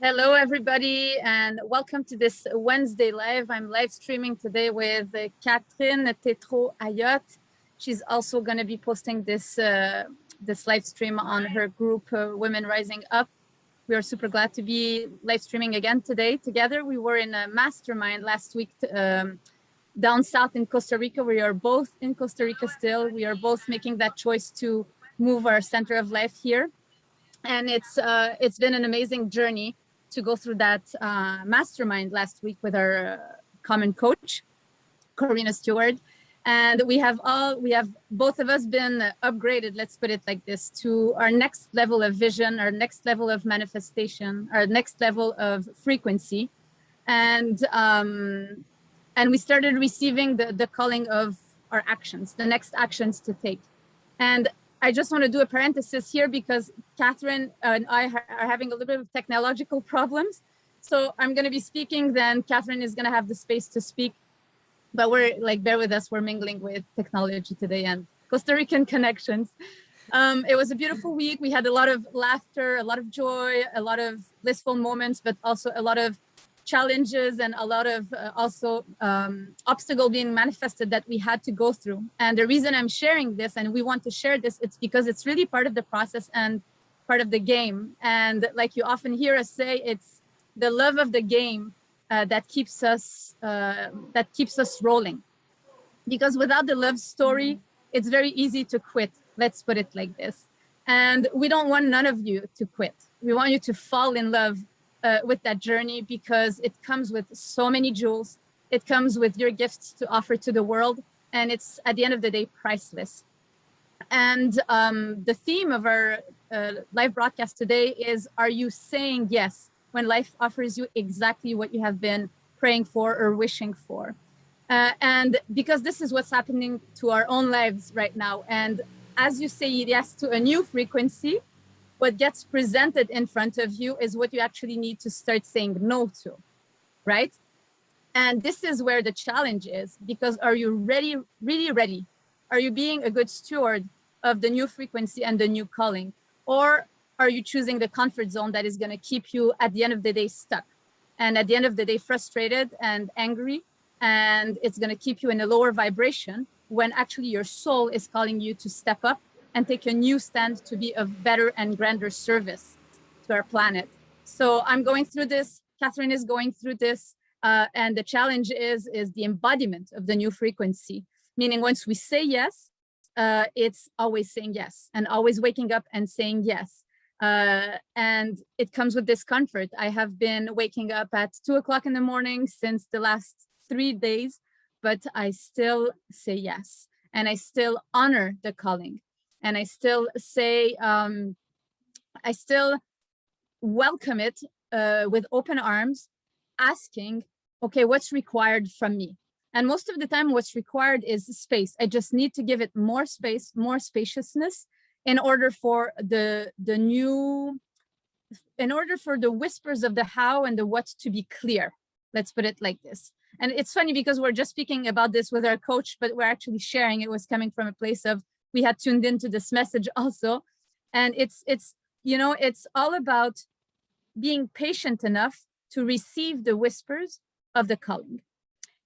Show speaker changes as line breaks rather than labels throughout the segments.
Hello, everybody, and welcome to this Wednesday live. I'm live streaming today with Catherine Tétreault-Ayotte. She's also going to be posting this live stream on her group, Women Rising Up. We are super glad to be live streaming again today together. We were in a mastermind last week down south in Costa Rica. We are both in Costa Rica still. We are both making that choice to move our center of life here. And it's been an amazing journey to go through that mastermind last week with our common coach, Corina Stewart. And we have both of us been upgraded, let's put it like this, to our next level of vision, our next level of manifestation, our next level of frequency. And we started receiving the calling of our actions, the next actions to take. And I just want to do a parenthesis here because Catherine and I are having a little bit of technological problems. So I'm going to be speaking, then Catherine is going to have the space to speak. But we're like, bear with us, we're mingling with technology today and Costa Rican connections. It was a beautiful week. We had a lot of laughter, a lot of joy, a lot of blissful moments, but also a lot of challenges and a lot of obstacle being manifested that we had to go through. And the reason I'm sharing this and we want to share this, it's because it's really part of the process and part of the game. And like you often hear us say, it's the love of the game that keeps us rolling. Because without the love story, it's very easy to quit. Let's put it like this. And we don't want none of you to quit. We want you to fall in love with that journey because it comes with so many jewels. It comes with your gifts to offer to the world. And it's, at the end of the day, priceless. And the theme of our live broadcast today is, are you saying yes when life offers you exactly what you have been praying for or wishing for? And because this is what's happening to our own lives right now. And as you say yes to a new frequency, what gets presented in front of you is what you actually need to start saying no to, right? And this is where the challenge is, because are you ready, really ready? Are you being a good steward of the new frequency and the new calling? Or are you choosing the comfort zone that is going to keep you, at the end of the day, stuck? And at the end of the day, frustrated and angry. And it's going to keep you in a lower vibration when actually your soul is calling you to step up and take a new stand to be of better and grander service to our planet. So I'm going through this. Catherine is going through this. And the challenge is the embodiment of the new frequency. Meaning once we say yes, it's always saying yes and always waking up and saying yes. And it comes with discomfort. I have been waking up at 2 o'clock in the morning since the last 3 days, but I still say yes. And I still honor the calling. And I still say, I still welcome it with open arms, asking, okay, what's required from me? And most of the time, what's required is space. I just need to give it more space, more spaciousness in order for the whispers of the how and the what to be clear. Let's put it like this. And it's funny because we're just speaking about this with our coach, but we're actually sharing. It was coming from a place of, we had tuned into this message also. And it's all about being patient enough to receive the whispers of the calling.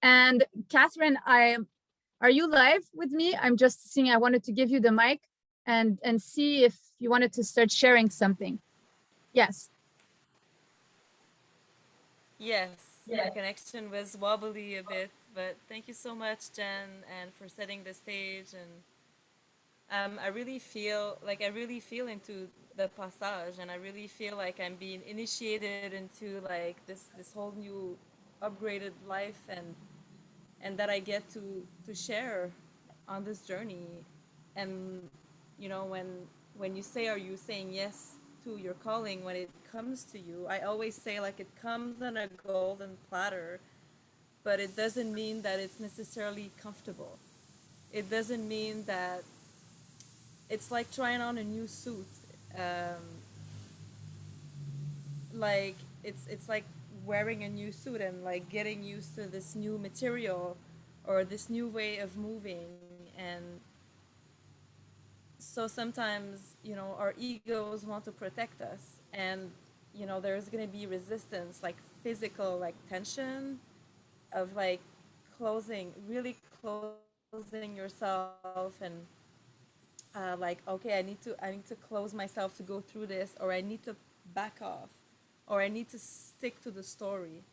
And Catherine, are you live with me? I'm just seeing, I wanted to give you the mic and see if you wanted to start sharing something. Yes.
Yes, the connection was wobbly a bit, but thank you so much, Jen, and for setting the stage. And I really feel into the passage, and I really feel like I'm being initiated into like this whole new upgraded life, and that I get to share on this journey. And when you say, are you saying yes to your calling when it comes to you? I always say, like, it comes on a golden platter, but it doesn't mean that it's necessarily comfortable. It doesn't mean that it's like trying on a new suit. Um, like it's like wearing a new suit and like getting used to this new material or this new way of moving. And so sometimes, you know, our egos want to protect us, and you know, there's going to be resistance, like physical, like tension of like closing, really closing yourself, and like, okay, I need to close myself to go through this, or I need to back off, or I need to stick to the story.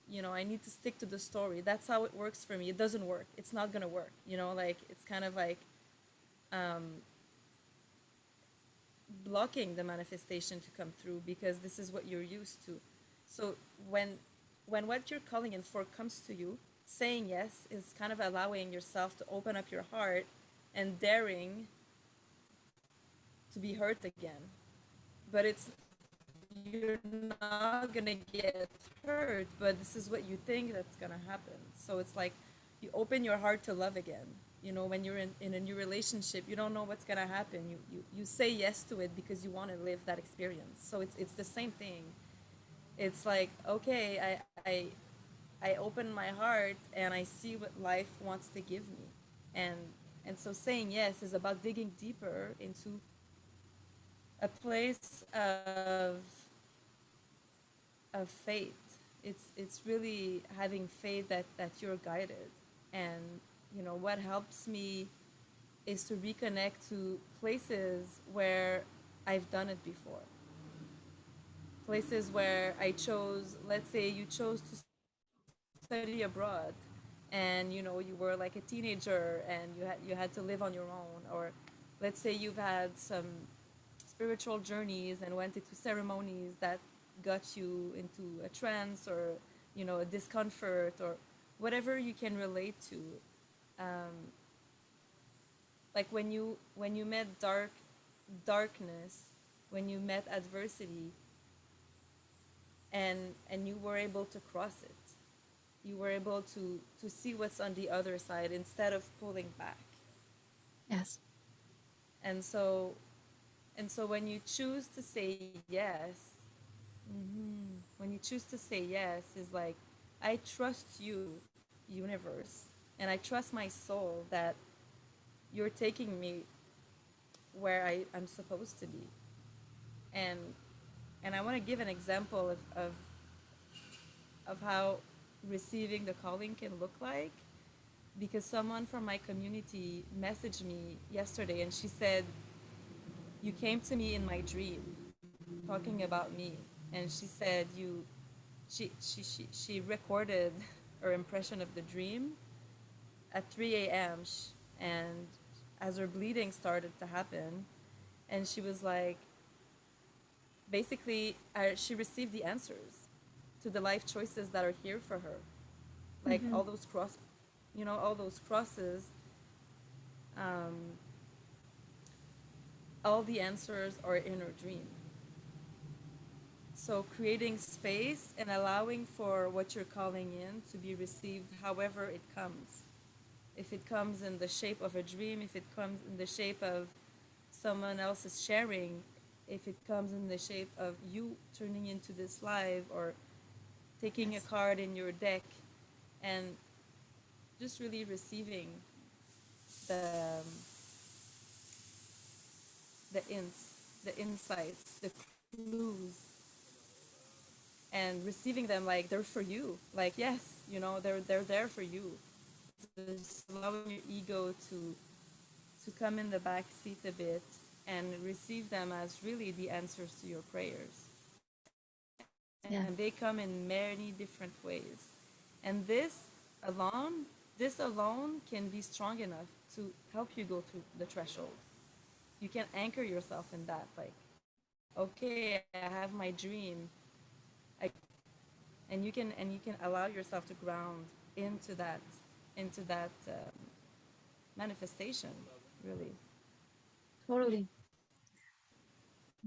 You know, I need to stick to the story. That's how it works for me. It doesn't work. It's not gonna work. You know, like it's kind of like um, blocking the manifestation to come through because this is what you're used to. So when what you're calling in for comes to you, saying yes is kind of allowing yourself to open up your heart and daring to be hurt again. But you're not gonna get hurt, but this is what you think that's gonna happen. So it's like you open your heart to love again. You know, when you're in a new relationship, you don't know what's gonna happen. You say yes to it because you want to live that experience. So it's the same thing. It's like, okay, I open my heart and I see what life wants to give me. And and so saying yes is about digging deeper into a place of faith. It's really having faith that you're guided. And you know what helps me is to reconnect to places where I've done it before. Places where I chose, let's say you chose to study abroad, and you know you were like a teenager and you had to live on your own, or let's say you've had some spiritual journeys and went into ceremonies that got you into a trance, or you know, a discomfort, or whatever you can relate to. um, like when you met darkness, when you met adversity, and you were able to cross it, you were able to see what's on the other side instead of pulling back.
Yes.
And so when you choose to say yes, when you choose to say yes, is like, I trust you, universe, and I trust my soul that you're taking me where I'm supposed to be. And I want to give an example of how receiving the calling can look like, because someone from my community messaged me yesterday and she said, you came to me in my dream talking about me. And she said she recorded her impression of the dream at 3 a.m. And as her bleeding started to happen, and she was like, basically, she received the answers to the life choices that are here for her. Like
Mm-hmm.
all those all those crosses, um, all the answers are in her dream. So creating space and allowing for what you're calling in to be received however it comes. If it comes in the shape of a dream, if it comes in the shape of someone else's sharing, if it comes in the shape of you turning into this live, or taking a
Yes.
card in your deck, and just really receiving the the ins the insights, the clues, and receiving them like they're for you. Like, yes, you know, they're there for you. Just allowing your ego to come in the back seat a bit and receive them as really the answers to your prayers. And they come
Yeah.
in many different ways. And this alone can be strong enough to help you go through the threshold. You can anchor yourself in that, like, okay, I have my dream. I, and you can allow yourself to ground into that manifestation, really.
Totally.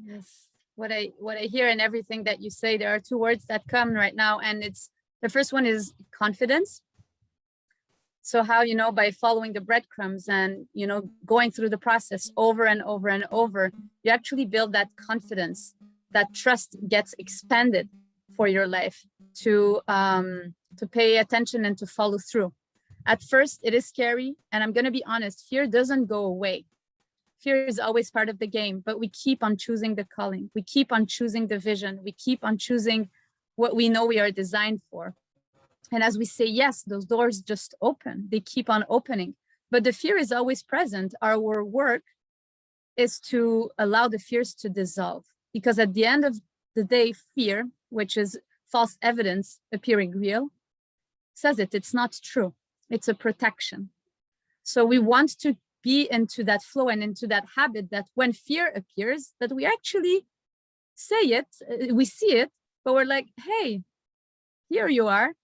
Yes. What I hear in everything that you say, there are two words that come right now, and it's the first one is confidence. So how, by following the breadcrumbs and, going through the process over and over and over, you actually build that confidence, that trust gets expanded for your life to pay attention and to follow through. At first, it is scary. And I'm going to be honest, fear doesn't go away. Fear is always part of the game, but we keep on choosing the calling. We keep on choosing the vision. We keep on choosing what we know we are designed for. And as we say yes, those doors just open. They keep on opening. But the fear is always present. Our work is to allow the fears to dissolve. Because at the end of the day, fear, which is false evidence appearing real, says it's not true. It's a protection. So we want to be into that flow and into that habit that when fear appears, that we actually say it, we see it, but we're like, hey, here you are.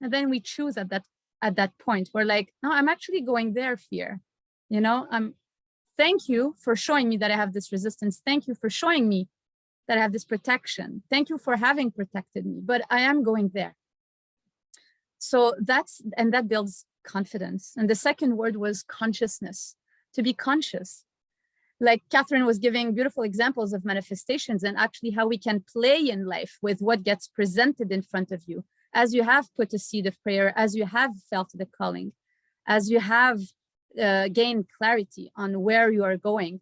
And then we choose at that point. We're like, no, I'm actually going there, fear. You know, thank you for showing me that I have this resistance. Thank you for showing me that I have this protection. Thank you for having protected me, but I am going there. So that builds confidence. And the second word was consciousness, to be conscious. Like Catherine was giving beautiful examples of manifestations and actually how we can play in life with what gets presented in front of you. As you have put a seed of prayer, as you have felt the calling, as you have gained clarity on where you are going,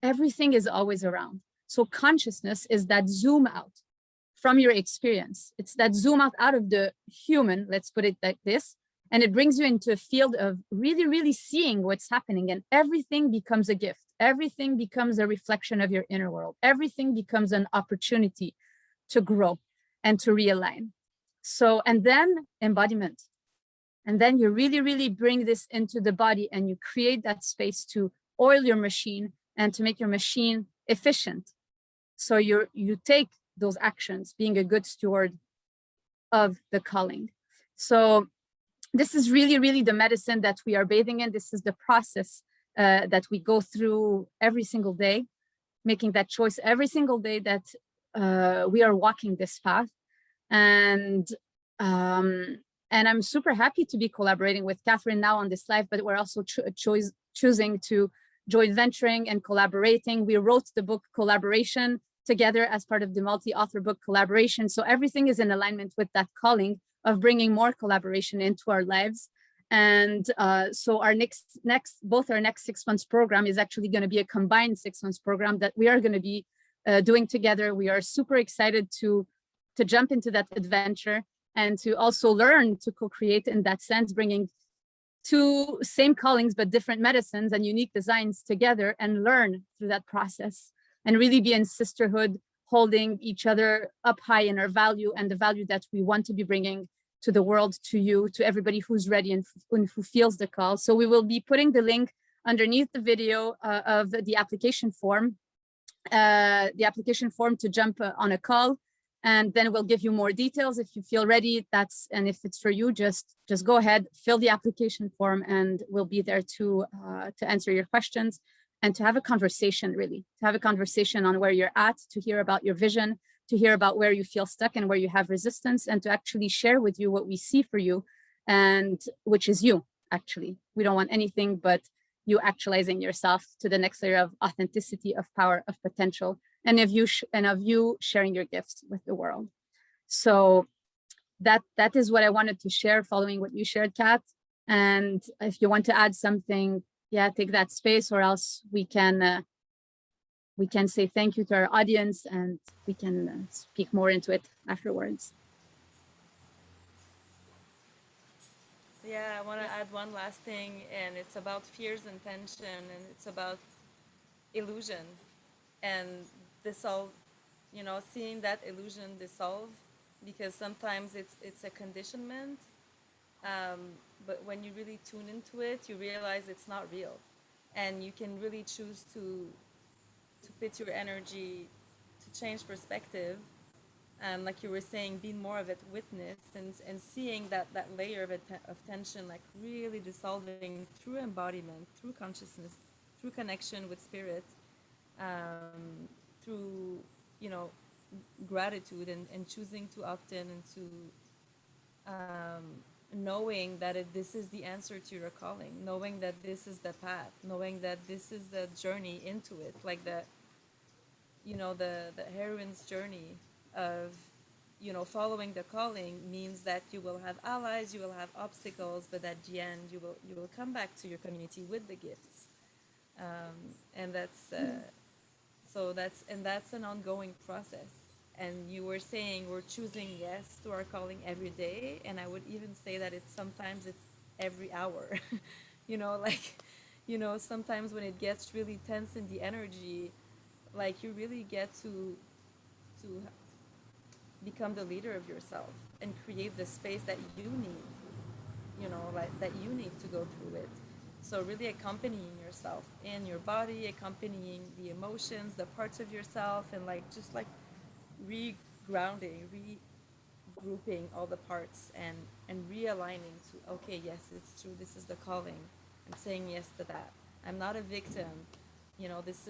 everything is always around. So consciousness is that zoom out from your experience. It's that zoom out of the human, let's put it like this, and it brings you into a field of really, really seeing what's happening, and everything becomes a gift. Everything becomes a reflection of your inner world. Everything becomes an opportunity to grow and to realign. So, and then embodiment. And then you really, really bring this into the body and you create that space to oil your machine and to make your machine efficient. So you take those actions, being a good steward of the calling. So this is really, really the medicine that we are bathing in. This is the process that we go through every single day, making that choice every single day that we are walking this path. And I'm super happy to be collaborating with Catherine now on this live, but we're also choosing to join venturing and collaborating. We wrote the book Collaboration together as part of the multi-author book Collaboration. So everything is in alignment with that calling of bringing more collaboration into our lives. And so our both our next 6 months program is actually going to be a combined 6 months program that we are going to be doing together. We are super excited to jump into that adventure and to also learn to co-create in that sense, bringing two same callings but different medicines and unique designs together and learn through that process and really be in sisterhood, holding each other up high in our value and the value that we want to be bringing to the world, to you, to everybody who's ready and who feels the call. So we will be putting the link underneath the video of the application form to jump on a call, and then we'll give you more details if you feel ready. And if it's for you, just go ahead, fill the application form, and we'll be there to answer your questions and to have a conversation, really, to have a conversation on where you're at, to hear about your vision, to hear about where you feel stuck and where you have resistance, and to actually share with you what we see for you, and which is you, actually. We don't want anything but you actualizing yourself to the next layer of authenticity, of power, of potential, and of you sharing your gifts with the world. So that is what I wanted to share following what you shared, Kat. And if you want to add something, yeah, take that space, or else we can say thank you to our audience and we can speak more into it afterwards.
Yeah, I want to add one last thing, and it's about fears and tension, and it's about illusion. And dissolve, seeing that illusion dissolve, because sometimes it's a conditionment, but when you really tune into it, you realize it's not real, and you can really choose to put your energy to change perspective, like you were saying, being more of a witness and seeing that layer of tension, like really dissolving through embodiment, through consciousness, through connection with spirit, through gratitude and choosing to opt in and to knowing that this is the answer to your calling, knowing that this is the path, knowing that this is the journey into it, like the heroine's journey of following the calling means that you will have allies, you will have obstacles, but at the end you will come back to your community with the gifts. And that's an ongoing process. And you were saying we're choosing yes to our calling every day, and I would even say that it's every hour. Like, sometimes when it gets really tense in the energy, like you really get to become the leader of yourself and create the space that you need, like that you need to go through it. So really accompanying yourself in your body, accompanying the emotions, the parts of yourself, and like just like regrounding, regrouping all the parts, and realigning to, okay, yes, it's true, this is the calling. I'm saying yes to that. I'm not a victim. This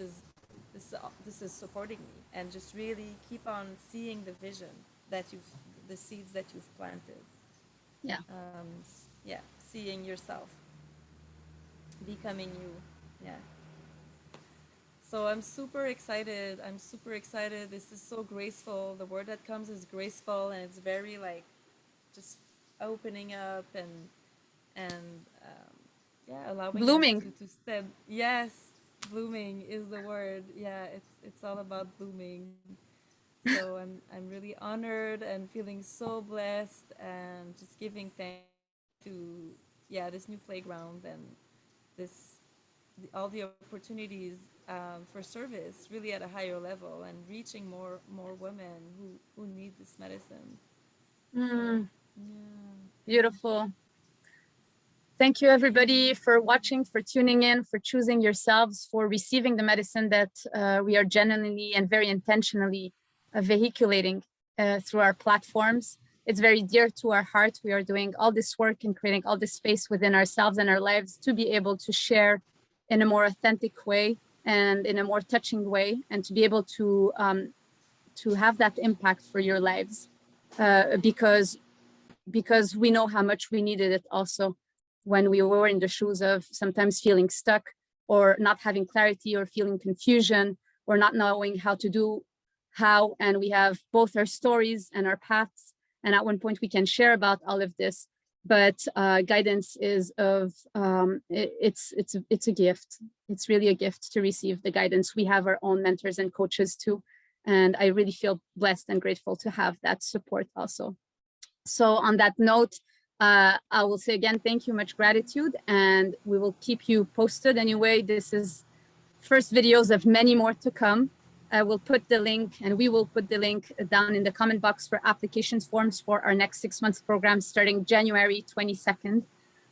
is supporting me, and just really keep on seeing the vision the seeds that you've planted.
Yeah.
Yeah, seeing yourself, becoming you. Yeah. So I'm super excited. I'm super excited. This is so graceful. The word that comes is graceful, and it's very like just opening up and yeah, allowing us
Blooming.
to step. Yes, blooming is the word. Yeah, it's all about blooming. So I'm really honored and feeling so blessed, and just giving thanks to, yeah, this new playground, and this all the opportunities for service really at a higher level, and reaching more women who need this medicine. So yeah.
Beautiful. Thank you, everybody, for watching, for tuning in, for choosing yourselves, for receiving the medicine that we are genuinely and very intentionally vehiculating through our platforms. It's very dear to our heart. We are doing all this work and creating all this space within ourselves and our lives to be able to share in a more authentic way and in a more touching way, and to be able to have that impact for your lives, because we know how much we needed it also when we were in the shoes of sometimes feeling stuck, or not having clarity, or feeling confusion, or not knowing how to do how. And we have both our stories and our paths, and at one point we can share about all of this. But guidance is it's a gift. It's really a gift to receive the guidance. We have our own mentors and coaches too, and I really feel blessed and grateful to have that support also. So on that note, I will say again, thank you, much gratitude, and we will keep you posted. Anyway, this is first videos of many more to come. I will put the link, and we will put the link down in the comment box for applications forms for our next 6 months program starting January 22nd.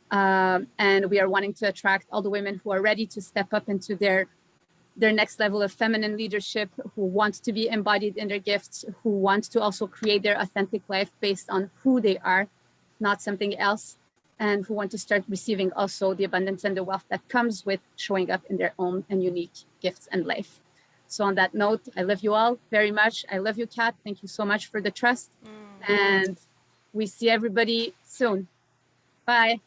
And we are wanting to attract all the women who are ready to step up into their next level of feminine leadership, who want to be embodied in their gifts, who want to also create their authentic life based on who they are, not something else, and who want to start receiving also the abundance and the wealth that comes with showing up in their own and unique gifts and life. So on that note, I love you all very much. I love you, Kat. Thank you so much for the trust. And we see everybody soon. Bye.